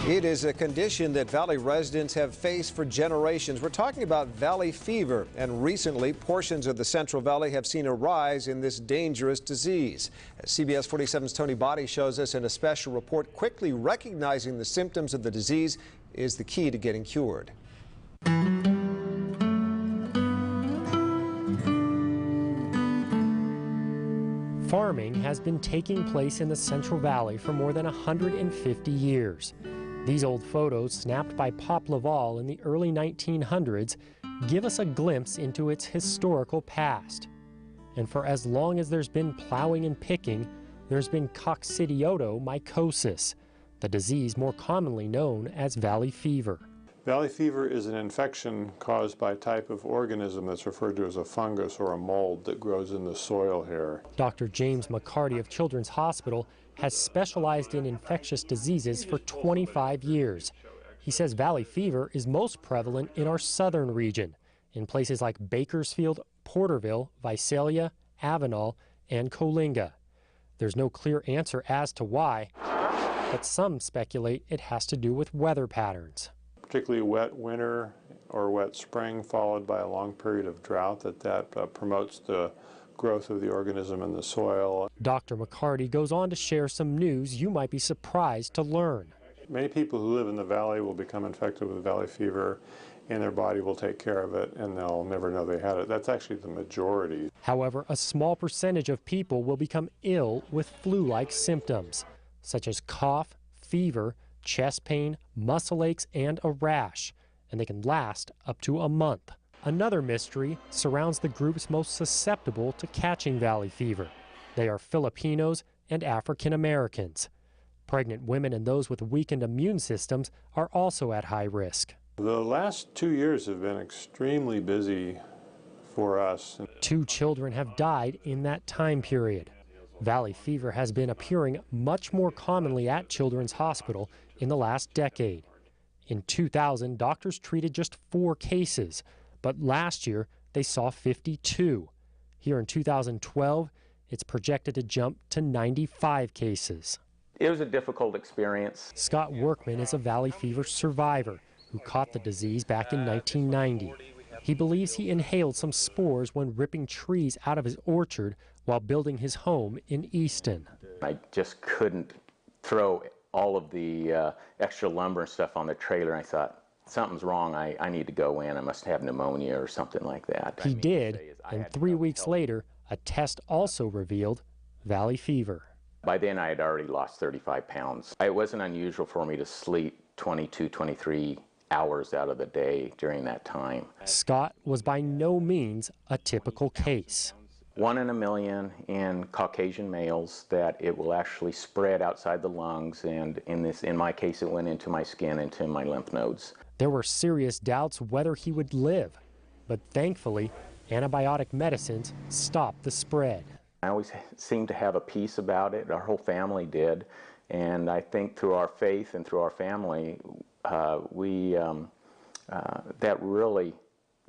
It is a condition that Valley residents have faced for generations. We're talking about valley fever, and recently portions of the Central Valley have seen a rise in this dangerous disease. As CBS 47's Tony Botti shows us in a special report, quickly recognizing the symptoms of the disease is the key to getting cured. Farming has been taking place in the Central Valley for more than 150 years. These old photos, snapped by Pop Laval in the early 1900s, give us a glimpse into its historical past. And for as long as there's been plowing and picking, there's been coccidioidomycosis, the disease more commonly known as valley fever. Valley fever is an infection caused by a type of organism that's referred to as a fungus or a mold that grows in the soil here. Dr. James McCarty of Children's Hospital has specialized in infectious diseases for 25 years. He says valley fever is most prevalent in our southern region, in places like Bakersfield, Porterville, Visalia, Avenal, and Coalinga. There's no clear answer as to why, but some speculate it has to do with weather patterns. Particularly wet winter or wet spring followed by a long period of drought that promotes the growth of the organism in the soil. Dr. McCarty goes on to share some news you might be surprised to learn. Many people who live in the valley will become infected with valley fever, and their body will take care of it, and they'll never know they had it. That's actually the majority. However, a small percentage of people will become ill with flu-like symptoms, such as cough, fever, chest pain, muscle aches, and a rash, and they can last up to a month. Another mystery surrounds the groups most susceptible to catching valley fever. They are Filipinos and African Americans. Pregnant women and those with weakened immune systems are also at high risk. The last 2 years have been extremely busy for us. 2 children have died in that time period. Valley fever has been appearing much more commonly at Children's Hospital in the last decade. In 2000, doctors treated just 4 cases, but last year they saw 52. Here in 2012, it's projected to jump to 95 cases. It was a difficult experience. Scott Workman is a valley fever survivor who caught the disease back in 1990. He believes he inhaled some spores when ripping trees out of his orchard while building his home in Easton. I just couldn't throw all of the extra lumber and stuff on the trailer. I thought, something's wrong, I need to go in, I must have pneumonia or something like that. He did, and 3 weeks later, a test also revealed valley fever. By then I had already lost 35 pounds. It wasn't unusual for me to sleep 22, 23 hours out of the day during that time. Scott was by no means a typical case. 1 in a million in Caucasian males that it will actually spread outside the lungs, and in my case it went into my skin, into my lymph nodes. There were serious doubts whether he would live, but thankfully, antibiotic medicines stopped the spread. I always seemed to have a peace about it. Our whole family did, and I think through our faith and through our family, that really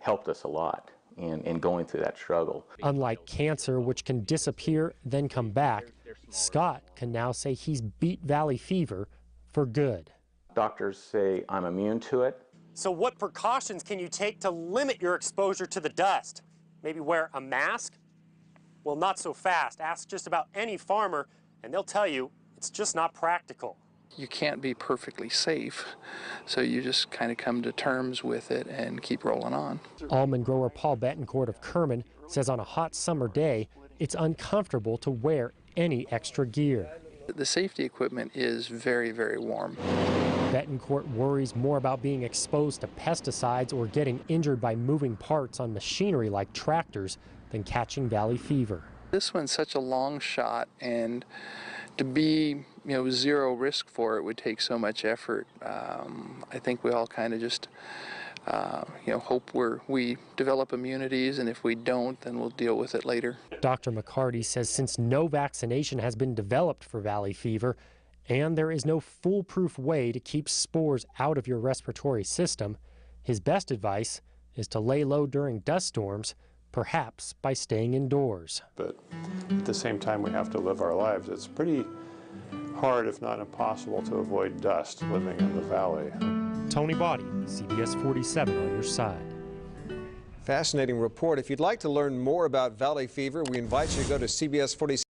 helped us a lot in going through that struggle. Unlike cancer, which can disappear then come back, Scott can now say he's beat valley fever for good. Doctors say I'm immune to it. So what precautions can you take to limit your exposure to the dust? Maybe wear a mask? Well, not so fast. Ask just about any farmer, and they'll tell you it's just not practical. You can't be perfectly safe, so you just kind of come to terms with it and keep rolling on. Almond grower Paul Betancourt of Kerman says on a hot summer day, it's uncomfortable to wear any extra gear. The safety equipment is very, very warm. Betancourt worries more about being exposed to pesticides or getting injured by moving parts on machinery like tractors than catching valley fever. This one's such a long shot, and to be, zero risk for it would take so much effort. I think we all kind of just, hope we develop immunities, and if we don't, then we'll deal with it later. Dr. McCarty says since no vaccination has been developed for valley fever, and there is no foolproof way to keep spores out of your respiratory system, his best advice is to lay low during dust storms, perhaps by staying indoors. But at the same time, we have to live our lives. It's pretty hard, if not impossible, to avoid dust living in the valley. Tony Botti, CBS 47 on your side. Fascinating report. If you'd like to learn more about valley fever, we invite you to go to CBS 47.